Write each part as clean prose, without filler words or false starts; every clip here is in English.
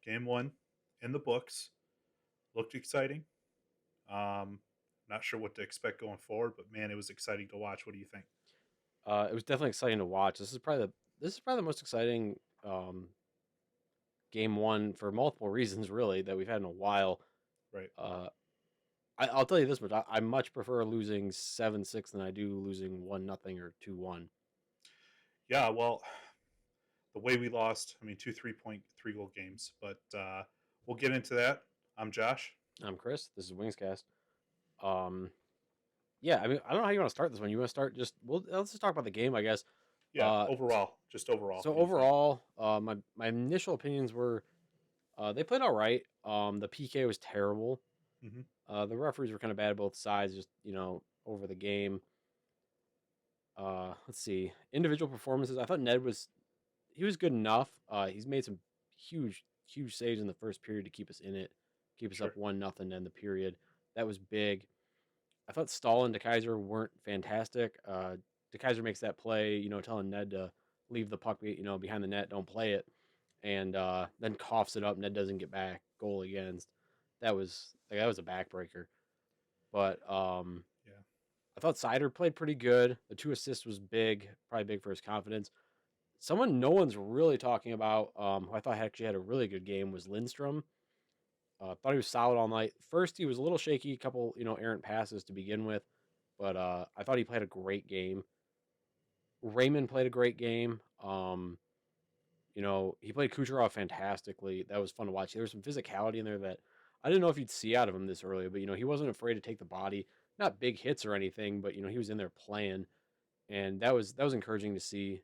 Game one in the books. Looked exciting. Not sure what to expect going forward, but man, it was exciting to watch. What do you think? It was definitely exciting to watch. This is probably the most exciting game one for multiple reasons, really, that we've had in a while. Right. Uh, I'll tell you this much: I much prefer losing 7-6 than I do losing 1-0 or 2-1. Yeah. Well, the way we lost, I mean, two 3-point, 3 goal games, but we'll get into that. I'm Josh. I'm Chris. This is Wingscast. Um, yeah, I mean, I don't know how you want to start this one. You want to start let's just talk about the game, I guess. Yeah. Uh, Overall, just overall, so what do you think? overall, my initial opinions were they played all right. The PK was terrible. Hmm. The referees were kind of bad both sides, just over the game. Let's see, individual performances. I thought he was good enough. He's made some huge saves in the first period to keep us in it, keep us up Sure. 1-0 to end the period. That was big. I thought Stahl and DeKaiser weren't fantastic. DeKaiser makes that play, telling Ned to leave the puck, behind the net, don't play it, and then coughs it up. Ned doesn't get back. Goal against. That was a backbreaker. But Yeah. I thought Sider played pretty good. The 2 assists was big, probably big for his confidence. Someone no one's really talking about, who I thought actually had a really good game, was Lindstrom. Thought he was solid all night. First, he was a little shaky, a couple errant passes to begin with, but I thought he played a great game. Raymond played a great game. He played Kucherov fantastically. That was fun to watch. There was some physicality in there that I didn't know if you'd see out of him this early, but he wasn't afraid to take the body. Not big hits or anything, but he was in there playing, and that was encouraging to see.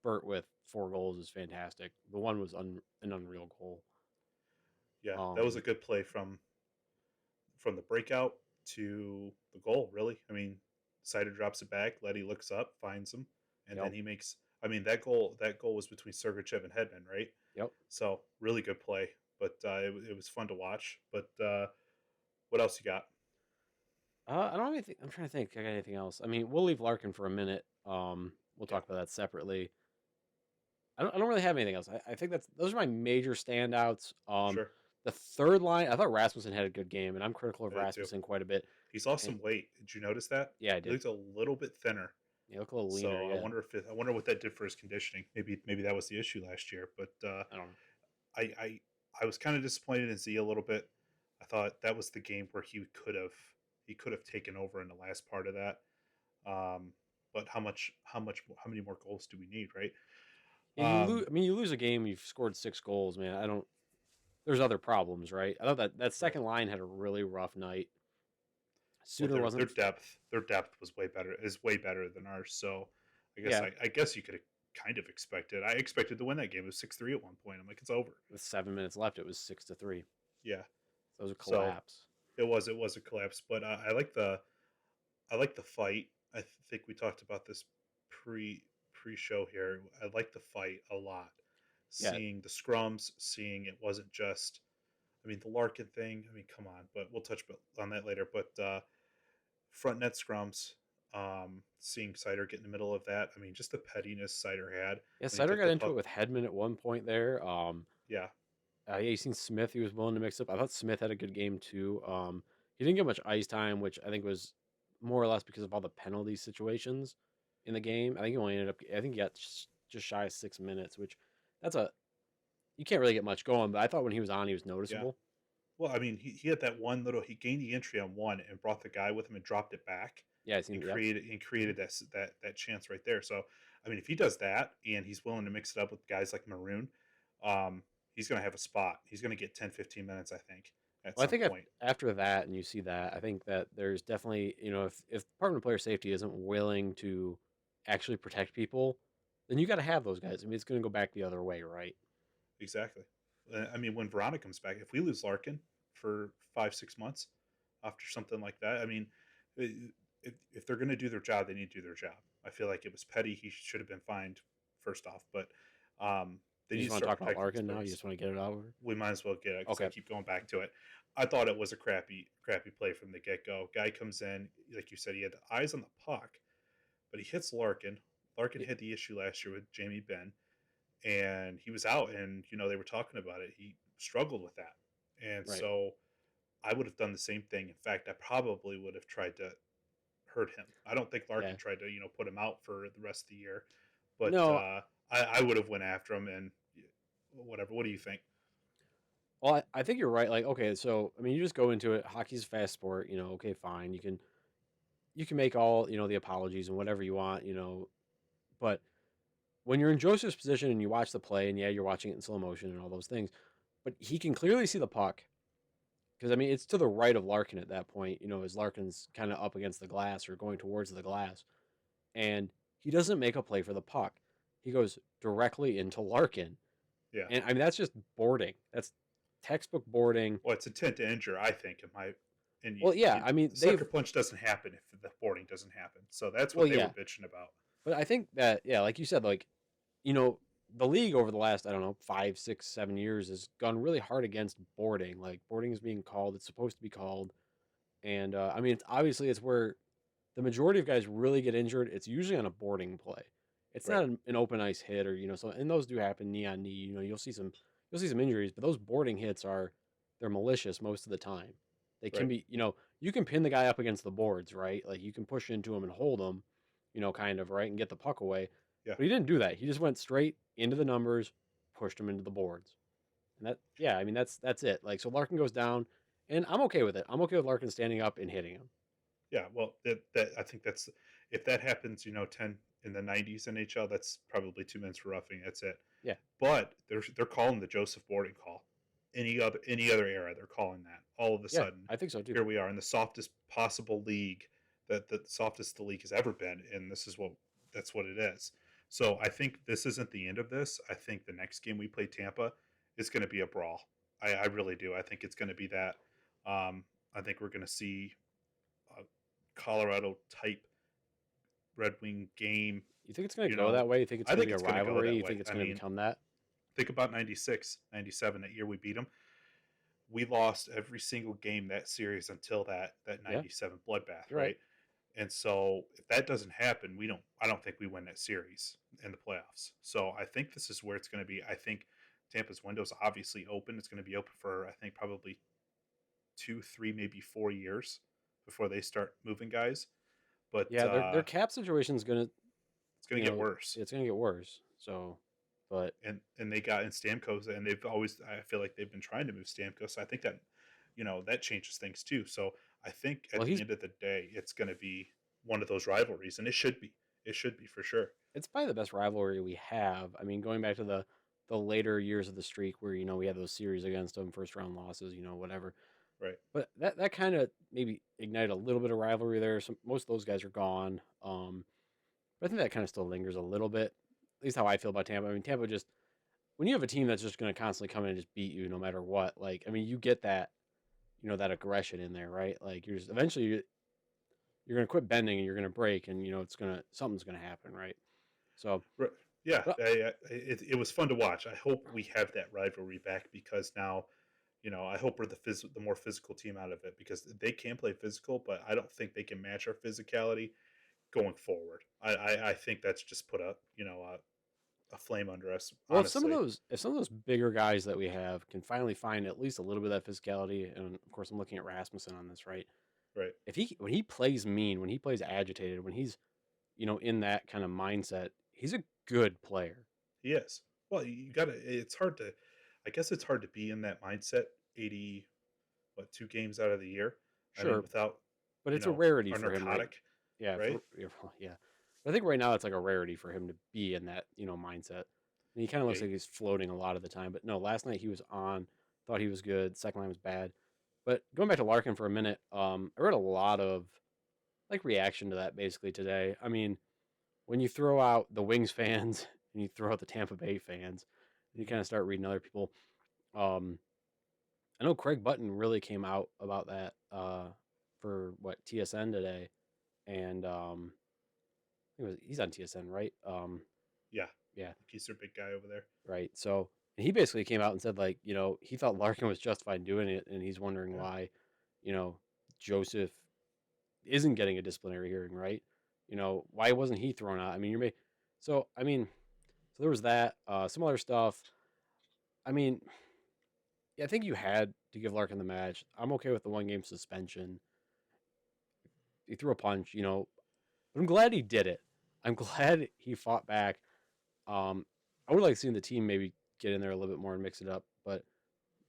Bert with 4 goals is fantastic. The one was an unreal goal. Yeah. That was a Um, good play from the breakout to the goal. Really, I mean, Sider drops it back. Letty looks up, finds him, and then yep, he makes. I mean, that goal was between Sergachev and Hedman, right? yep. So really good play, but it was fun to watch. But what else you got? I don't have anything. I'm trying to think. I got anything else? I mean, we'll leave Larkin for a minute. We'll Yeah, talk about that separately. I don't really have anything else. I think those are my major standouts. sure. The third line, I thought Rasmussen had a good game, and I'm critical of I did too. Rasmussen quite a bit. He's lost And some weight. Did you notice that? yeah, I He did. looks a little bit thinner. Yeah, look a little leaner. So I Yeah, wonder I wonder what that did for his conditioning. Maybe that was the issue last year. But I don't know. I, I I was kind of disappointed in Z a little bit. I thought that was the game where he could have taken over in the last part of that. Um, but how many more goals do we need, right? Yeah, you lose. Um, I mean, you lose a game. You've scored 6 goals, man. I don't. There's other problems, right? I thought that right. second line had a really rough night. Well, Suter their wasn't. depth was way better than ours. So I guess Yeah, I guess you could have kind of expected. I expected to win that game. It was 6-3 at one point. I'm like, it's over. with 7 minutes left, it was 6-3. Yeah. So it was a So collapse. it was a collapse, but I like the fight. I think we talked about this pre-show here. I like the fight a lot. Yeah, Seeing the scrums, seeing it wasn't just. I mean, the Larkin thing. I mean, come on, but we'll touch on that later. But front net scrums, seeing Sider get in the middle of that. I mean, just the pettiness Sider had yeah. when he Sutter took got the into it puck. with Hedman at one point there. Yeah, Yeah, you seen Smith. He was willing to mix up. I thought Smith had a good game too. He didn't get much ice time, which I think was more or less because of all the penalty situations in the game. I think he only ended up. I think he got just shy of 6 minutes, which that's a you can't really get much going. But I thought when he was on, he was yeah. noticeable. Well, I mean, he had that one little. He gained the entry on one and brought the guy with him and dropped it back Yeah, I and seen. Yep. created that chance right there. So, I mean, if he does that and he's willing to mix it up with guys like Maroon, he's going to have a spot. He's going to get 10, 15 minutes, I think, at Well, I some think point. after that, and you see that, I think that there's definitely, if Department of Player Safety isn't willing to actually protect people, then you got to have those guys. I mean, it's going to go back the other way, right? Exactly. I mean, when Verona comes back, if we lose Larkin for 5, 6 months after something like that, I mean, if they're going to do their job, they need to do their job. I feel like it was petty. He should have been fined first off, but they You need just to want to start talk about protecting these Larkin now? You players. just want to get it over? We might as well get it because I Okay. keep going back to it. I thought it was a crappy play from the get go. Guy comes in, like you said, he had eyes on the puck, but he hits Larkin. Larkin Y- had the issue last year with Jamie Benn. and he was out, and they were talking about it. He struggled with that, and Right. so I would have done the same thing. In fact, I probably would have tried to hurt him. I don't think Yeah. Larkin tried to put him out for the rest of the year, but No, I would have went after him and whatever. What do you think? well, I think you're right. Like, okay, so I mean, you just go into it. Hockey's a fast sport. Okay, fine. You can make all the apologies and whatever you want. But when you're in Joseph's position and you watch the play, and yeah, you're watching it in slow motion and all those things, but he can clearly see the puck because I mean, it's to the right of Larkin at that point. As Larkin's kind of up against the glass or going towards the glass, and he doesn't make a play for the puck. He goes directly into Larkin, Yeah. and I mean that's just boarding. That's textbook boarding. Well, it's intent to injure, I think. And Well, yeah, I mean the they've sucker punch doesn't happen if the boarding doesn't happen. So that's well, what they were yeah, bitching about. but I think that yeah, like you said, like you know the league over the last I don't know 5, 6, 7 years has gone really hard against boarding. Like boarding is being called; it's supposed to be called, and I mean it's where the majority of guys really get injured. It's usually on a boarding play. It's Right. not an open ice hit or so, and those do happen knee on knee. You'll see some injuries, but those boarding hits they're malicious most of the time. They can Right. be you can pin the guy up against the boards, right? Like you can push into him and hold him, kind of right and get the puck away. Yeah. But he didn't do that. He just went straight into the numbers, pushed him into the boards, and yeah, I mean that's it. Like so, Larkin goes down, and I'm okay with it. I'm okay with Larkin standing up and hitting him. Yeah. Well, that I think that's if that happens, 10 in the 90s NHL, that's probably 2 minutes for roughing. That's it. Yeah, But they're calling the Joseph boarding call. Any other era, they're calling that. All of a yeah, sudden, I think so too. here we are in the softest possible league that the softest the league has ever been, and that's what it is. So I think this isn't the end of this. I think the next game we play Tampa is going to be a brawl. I really do. I think it's going to be that. I think we're going to see a Colorado type Red Wing game. You think it's going to You go know, that way? You think it's I going to think be a it's going to go rivalry? that You way. think it's I going to mean, become that? think about 96, 97, that year we beat them. We lost every single game that series until that Yeah, 97 bloodbath, you're right. right? And so if that doesn't happen, I don't think we win that series in the playoffs. So I think this is where it's going to be. I think Tampa's window is obviously open. It's going to be open for I think probably 2, 3, maybe 4 years before they start moving guys. But Yeah, their cap situation is going to, it's going to get worse. it's going to get worse. So, but And they got in Stamkos, and they've always I feel like they've been trying to move Stamkos. So I think that that changes things too. So I think well, at the end of the day, it's going to be one of those rivalries, and it should be. It should be for sure. it's probably the best rivalry we have. I mean, going back to the later years of the streak where we had those series against them, first round losses, whatever. Right. But that kind of maybe ignited a little bit of rivalry there. Most of those guys are gone. But I think that kind of still lingers a little bit. At least how I feel about Tampa. I mean, Tampa just when you have a team that's just going to constantly come in and just beat you no matter what. Like, I mean, you get that that aggression in there, right? Like, you're just eventually you're going to quit bending and you're going to break, and something's going to happen, right? So, Right. Yeah, but it was fun to watch. I hope we have that rivalry back because now, I hope we're the more physical team out of it because they can play physical, but I don't think they can match our physicality going forward. I think that's just put a flame under us, well, honestly. if some of those bigger guys that we have can finally find at least a little bit of that physicality, and of course, I'm looking at Rasmussen on this, right? Right. If he when he plays mean, when he plays agitated, when he's in that kind of mindset, he's a good player. He is. Well, you got to. It's hard to. I guess it's hard to be in that mindset. 2 games out of the year. I mean, Sure, without but it's a rarity our for him, right? narcotic, Yeah, right? yeah. But I think right now it's like a rarity for him to be in that mindset. And he kind of Yeah. looks like he's floating a lot of the time. But no, last night he was on. Thought he was good. Second line was bad. But going back to Larkin for a minute, I read a lot of like reaction to that basically today. I mean, when you throw out the Wings fans and you throw out the Tampa Bay fans, and you kind of start reading other people. Um, I know Craig Button really came out about that for what TSN today, and he's on TSN, right? Yeah. Yeah, He's their big guy over there. right. So and he basically came out and said like he thought Larkin was justified doing it, and he's wondering Yeah. why you know Joseph isn't getting a disciplinary hearing, right? Why wasn't he thrown out? I mean, so I mean, So there was that. Some other stuff. I mean, yeah, I think you had to give Larkin the match. I'm okay with the 1 game suspension. He threw a punch, but I'm glad he did it. I'm glad he fought back. I would like seeing the team maybe get in there a little bit more and mix it up, but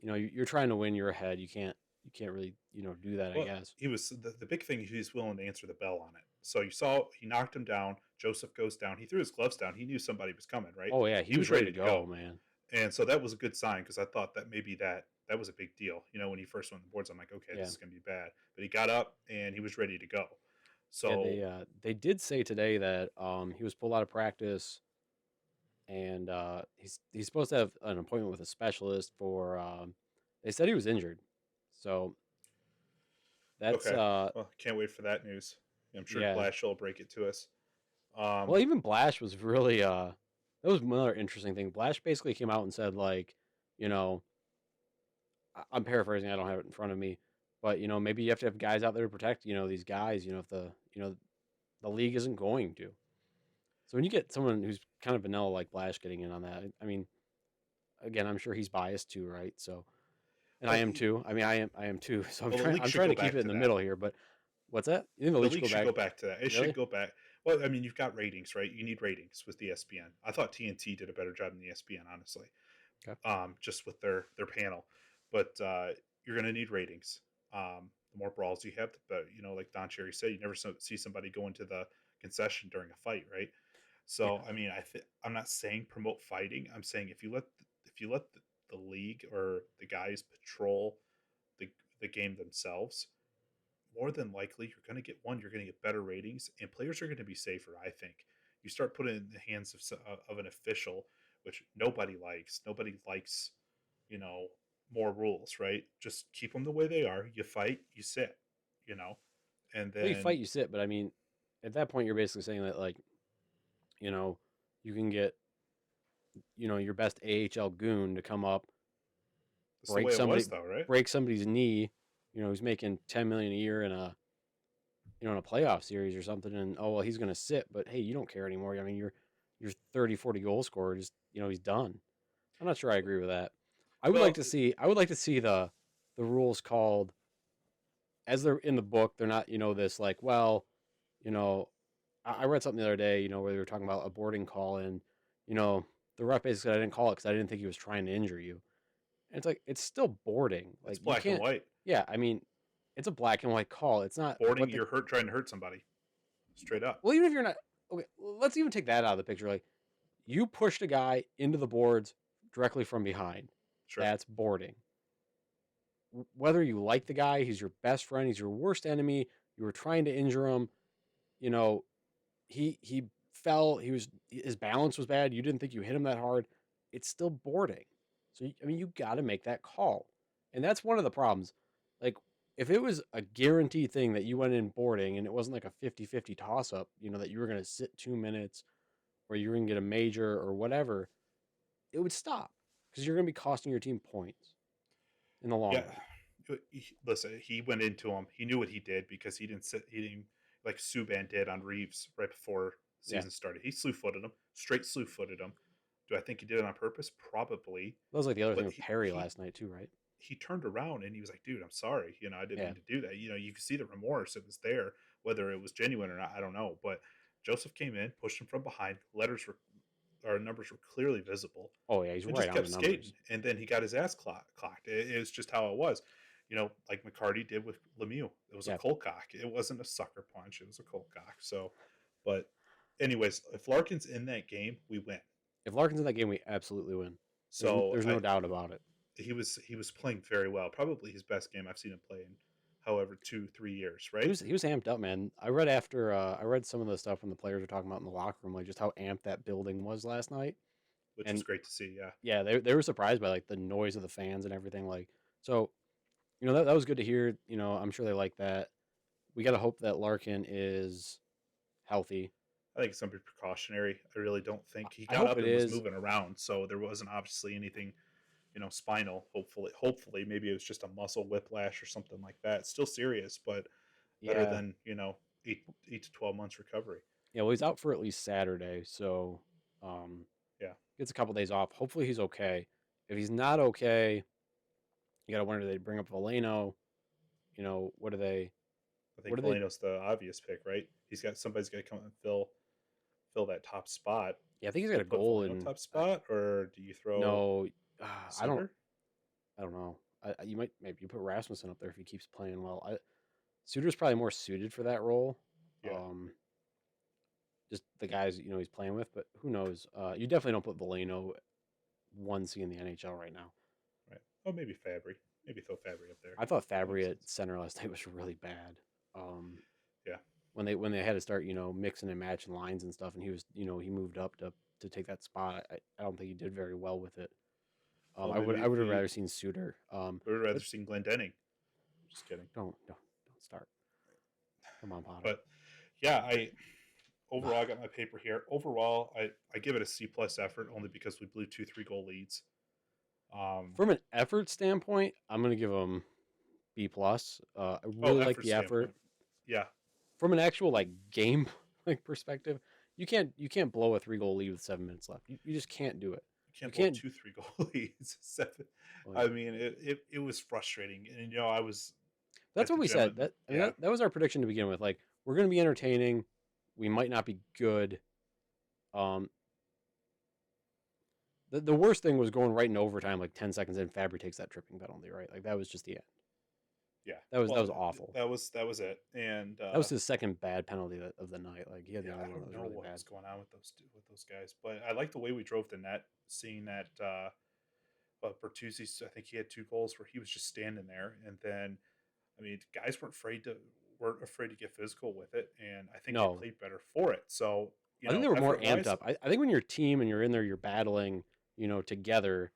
you're trying to win. You're ahead. You can't really do that. I Well, guess. he was the big thing. He was willing to answer the bell on it. So you saw he knocked him down. Joseph goes down. He threw his gloves down. He knew somebody was coming, right? Oh yeah, he He was was ready to ready to go, go, man. and so that was a good sign because I thought that maybe that was a big deal. When he first went on the boards, I'm like, okay, Yeah, this is going to be bad. But he got up and he was ready to go. yeah. So They did say today that he was pulled out of practice and he's supposed to have an appointment with a specialist for. They said he was injured, so that's okay, well, can't wait for that news. I'm sure yeah. Blash will break it to us. Well, Um, even Blash was really that was another interesting thing. Blash basically came out and said like, you know, I'm paraphrasing. I don't have it in front of me, but maybe you have to have guys out there to protect these guys. If the league isn't going to. So when you get someone who's kind of vanilla like Blash getting in on that, I mean, again, I'm sure he's biased too, right? So, and I well, am too. I mean, I am too. So I'm well, the trying league I'm should trying go to keep back it in to the that. middle here. But what's that? You think the The league should league go should back? go back to that. It should Really? go back. Well, I mean, you've got ratings, right? You need ratings with ESPN. I thought TNT did a better job than ESPN, honestly, Okay. just with their panel. But you're going to need ratings. The more brawls you have, the better. Like Don Cherry said, you never see somebody go into the concession during a fight, right? Yeah. So, I mean, I'm not saying promote fighting. I'm saying if you let the league or the guys patrol the the game themselves, more than likely you're going to get better ratings, and players are going to be safer. I think you start putting it in the hands of an official, which nobody likes. Nobody likes, you know, more rules, right? Just keep them the way they are. You fight, you sit, you know, and Well, you then fight, you sit, but I mean, at that point, you're basically saying that like you know you can get your best AHL goon to come up, that's the break way it somebody, was, though, right? break somebody's knee. Who's making 10 million a year in a playoff series or something, and oh well, he's going to sit. But hey, you don't care anymore. I mean, your 30, 40 goal scorer just he's done. I'm not sure I agree with that. Well, I would like to see the rules called as they're in the book. They're not this like well you know I read something the other day where they were talking about a boarding call and you know the ref basically said I didn't call it because I didn't think he was trying to injure you. And it's like it's still boarding. it's Like you black and can't. white. Yeah, I mean it's a black and white call. It's not Boarding, what the you're trying to hurt somebody, straight up. well even if you're not okay. Let's even take that out of the picture. Like you pushed a guy into the boards directly from behind. Sure. That's boarding. Whether you like the guy, he's your best friend, he's your worst enemy, you were trying to injure him, you know, he fell, his balance was bad, you didn't think you hit him that hard, it's still boarding. So I mean, you got to make that call. And that's one of the problems. Like if it was a guaranteed thing that you went in boarding and it wasn't like a 50-50 toss up, that you were going to sit 2 minutes or you're going to get a major or whatever, it would stop because you're going to be costing your team points in the long Yeah. run. Listen, he went into him. He knew what he did because he didn't sit. He didn't like Subban did on Reeves right before the Yeah. season started. He slew footed him, straight slew footed him. Do I think he did it on purpose? Probably. That was like the other thing But with he Perry he last night too, right? he turned around and he was like, "Dude, I'm sorry. I didn't Yeah. mean to do that." You could see the remorse. It was there, whether it was genuine or not. I don't know. But Joseph came in, pushed him from behind. Letters were Our numbers were clearly visible, Oh yeah, he's and right just on kept the skating. numbers. And then he got his ass clocked. It was just how it was. Like McCarty did with Lemieux. It was a Yeah. cold cock. It wasn't a sucker punch. It was a cold cock. So, but anyways, if Larkin's in that game, we win. If Larkin's in that game, we absolutely win. So There's no doubt about it. he was playing very well. Probably his best game I've seen him play in, however, 2-3 years. He Right, was he was amped up, man. I read some of the stuff when the players were talking about in the locker room, like just how amped that building was last night. which was And great to see. Yeah, yeah, they were surprised by like the noise of the fans and everything. Like so, that was good to hear. I'm sure they like that. We got to hope that Larkin is healthy. I think it's gonna be precautionary. I really don't think he I got hope up it and was is. moving around, so there wasn't obviously anything spinal. Hopefully, maybe it was just a muscle whiplash or something like that. It's still serious, but better Yeah, than 8 to 12 months recovery. yeah. Well, he's out for at least Saturday, so um, Yeah, gets a couple days off. Hopefully he's okay. If he's not okay, you gotta wonder, they bring up Valeno. What do they? I What think do they? Valeno's the obvious pick, right? Somebody's got to come and fill that top spot. Yeah, I think he's Do got you a put goal Valeno in. top spot, or do you throw No, I don't. Suter? I don't know. You might maybe you put Rasmussen up there if he keeps playing well. Suter's probably more suited for that role. Yeah, Just the guys he's playing with, but who knows? You definitely don't put Valeno 1C in the NHL right now. right. Oh, maybe Fabry. Maybe throw Fabry up there. I thought That makes Fabry at sense. center last night was really bad. Um, Yeah. when they had to start mixing and matching lines and stuff, and he moved up to take that spot. I don't think he did very well with it. Well, I maybe would have rather seen Suter. we would rather But seen Glendening. Just kidding. don't start. Come on, Potter. But yeah, I overall I got my paper here. Overall, I give it a C plus effort only because we blew 2 3 goal leads. From an effort standpoint, I'm gonna give him B plus. I Oh, really like effort the effort. standpoint. Yeah, From an actual like game like perspective, you can't blow a 3 goal lead with 7 minutes left. You just can't do it. you You can't blow can't. 2 3 goal leads. Seven. Well, I yeah. mean, it was frustrating, and I was That's at what the we gym. said. Yeah. That was our prediction to begin with. Like, we're gonna be entertaining. We might not be good. Um, the worst thing was going right in overtime, like 10 seconds in. Fabry takes that tripping penalty, right? Like that was just the end. Yeah. That Well, was awful. that was it, and That was his second bad penalty of the night. Like he had the yeah, other I one that don't was know really what bad. was going on with those guys, but I like the way we drove the net, seeing that Bertuzzi, I think he had 2 goals where he was just standing there, and then I mean, guys weren't afraid to get physical with it, and I think they No, played better for it. So I think they were more effort amped wise, up. I think when you're a team and you're in there, you're battling, together.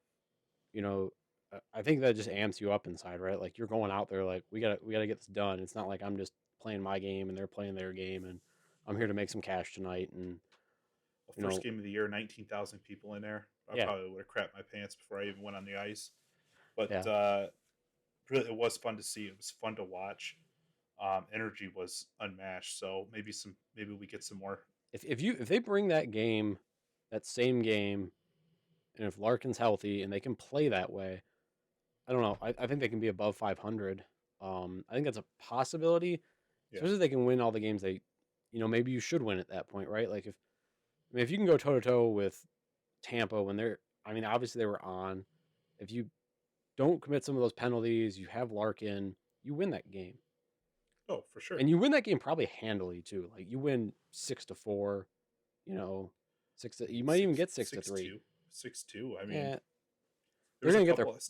You know, I think that just amps you up inside, right? Like you're going out there, like we gotta get this done. It's not like I'm just playing my game and they're playing their game, and I'm here to make some cash tonight. And well, you first know, game of the year, 19,000 people in there. I yeah, probably would have crapped my pants before I even went on the ice. But yeah. really, it was fun to see. It was fun to watch. Energy was unmatched. So maybe we get some more. If they bring that same game, and if Larkin's healthy and they can play that way, I don't know. I think they can be above 500. I think that's a possibility, Yeah. especially if they can win all the games maybe you should win at that point, right? Like if you can go toe to toe with Tampa when I mean, obviously they were on. If you don't commit some of those penalties, you have Larkin, you win that game, Oh, for sure. and you win that game probably handily too. Like you win 6-4, you know, you might even Six get six to six three. two 6-2. I mean, Yeah, they're there's a gonna get their couple of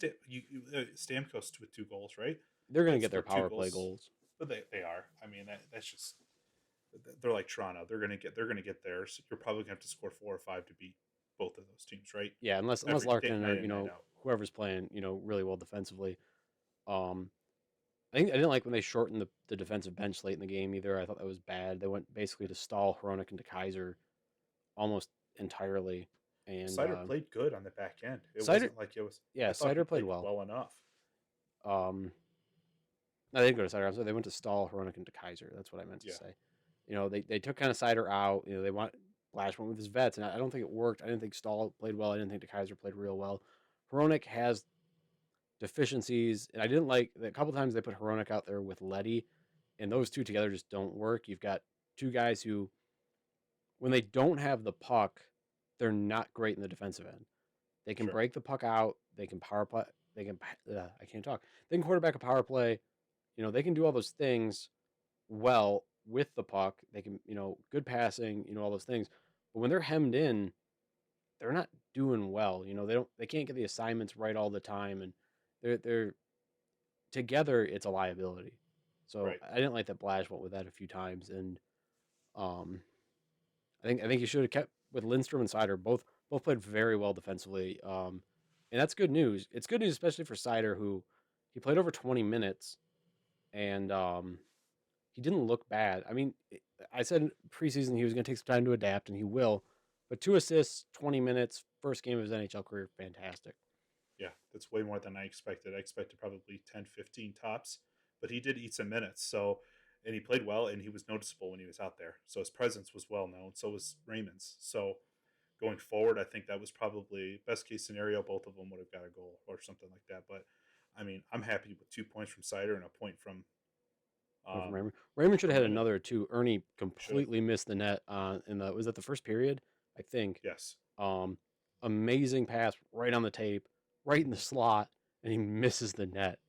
Stamkos with 2 goals, right? they're gonna get their Scored two power play goals, goals. but they are. I mean, that's just they're like Toronto. They're gonna get theirs. You're probably gonna have to score 4 or 5 to beat both of those teams, right? Yeah, unless Every day, Larkin or night in, night out. whoever's playing really well defensively. Um, I didn't like when they shortened the defensive bench late in the game either. I thought that was bad. They went basically to Stahl, Hronik, and to Kaiser almost entirely. And Sider played good on the back end. It Sider, wasn't like it was. yeah, I thought he Sider played played well. well enough. Um, no, they didn't go to Sider. I'm sorry, they went to Stahl, Hronik, and to Kaiser. That's what I meant to Yeah. say. They took kind of Sider out. They want Blash went with his vets, and I don't think it worked. I didn't think Stahl played well. I didn't think the Kaiser played real well. Hronik has deficiencies, and I didn't like a couple times they put Hronik out there with Letty, and those two together just don't work. You've got two guys who, when they don't have the puck, they're not great in the defensive end. They can Sure. break the puck out. They can power play. They can. I can't talk. They can quarterback a power play. They can do all those things well with the puck. They can, good passing. All those things. But when they're hemmed in, they're not doing well. They can't get the assignments right all the time, and they're together. It's a liability. So Right. I didn't like that Blash went with that a few times, and um, I think you should have kept with Lindstrom and Sider. Both played very well defensively. And that's good news. It's good news, especially for Sider, who he played over 20 minutes, and he didn't look bad. I mean, I said preseason he was going to take some time to adapt, and he will. But 2 assists, 20 minutes, first game of his NHL career, fantastic. Yeah, that's way more than I expected. I expected probably 10, 15 tops, but he did eat some minutes. So, and he played well, and he was noticeable when he was out there. So his presence was well known. So was Raymond's. So going forward, I think that was probably best case scenario. Both of them would have got a goal or something like that. But I mean, I'm happy with 2 points from Sider and a point One from um, Raymond. Raymond should have had Raymond. another too. Ernie Should have. completely missed the net in the was that the first period, I think. Yes, Um, Amazing pass right on the tape, right in the slot, and he misses the net.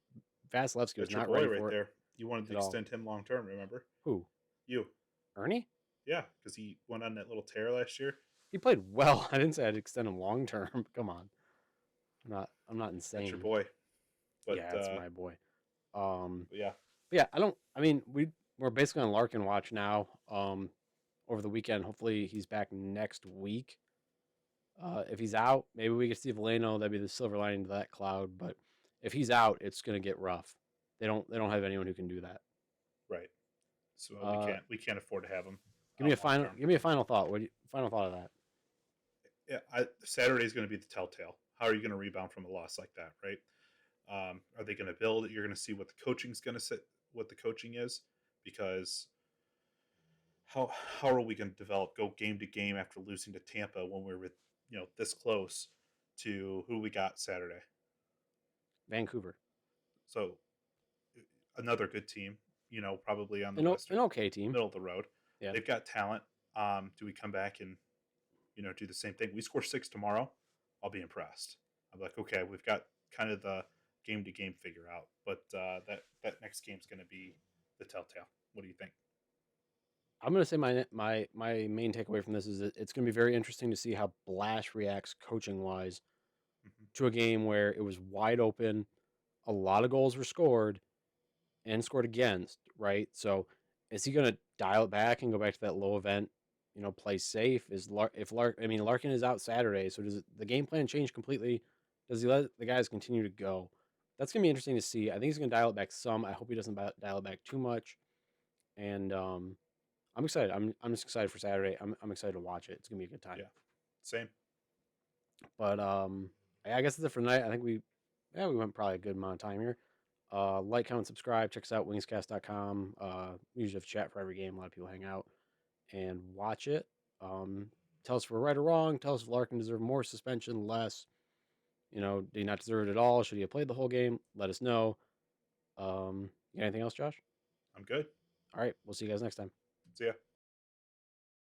Vasilevsky was that's your not boy ready right for it there. You wanted to at all. extend him long term. Remember Who? you? Ernie? Yeah, because he went on that little tear last year. He played well. I didn't say I'd extend him long term. Come on. I'm not That's your insane. boy. But Yeah, it's my boy. Um yeah, but yeah, I mean, we're basically on Larkin watch now. Over the weekend. Hopefully he's back next week. If he's out, maybe we could see Valeno. That'd be the silver lining to that cloud. But if he's out, it's gonna get rough. They don't have anyone who can do that. right. So Uh, we can't afford to have him out long term. give me a final thought. Final thought of that? Yeah, Saturday is going to be the telltale. How are you going to rebound from a loss like that, right? Are they going to build? You're going to see what the coaching's going to sit, what the coaching is, because how are we going to develop go game to game after losing to Tampa when we were this close to who we got Saturday? Vancouver, So another good team, probably on the Western an okay team. middle of the road. Yeah, They've got talent. Do we come back and do the same thing? We score 6 tomorrow, I'll be impressed. I'm like, okay, we've got kind of the game to game figure out, but that next game's going to be the telltale. What do you think? I'm gonna say my main takeaway from this is that it's gonna be very interesting to see how Blash reacts coaching wise Mm-hmm. to a game where it was wide open, a lot of goals were scored and scored against, right? So is he going to dial it back and go back to that low event, play safe? I mean, Larkin is out Saturday, so does the game plan change completely? Does he let the guys continue to go? That's going to be interesting to see. I think he's going to dial it back some. I hope he doesn't dial it back too much. And I'm excited. I'm just excited for Saturday. I'm excited to watch it. It's going to be a good time. Yeah, same. But I guess that's it for tonight. I think we went probably a good amount of time here. Like, comment, subscribe. Check us out, wingscast.com. We usually have chat for every game. A lot of people hang out and watch it. Tell us if we're right or wrong. Tell us if Larkin deserved more suspension, less. Did he not deserve it at all? Should he have played the whole game? Let us know. You got anything else, Josh? I'm good. All right. We'll see you guys next time. See ya.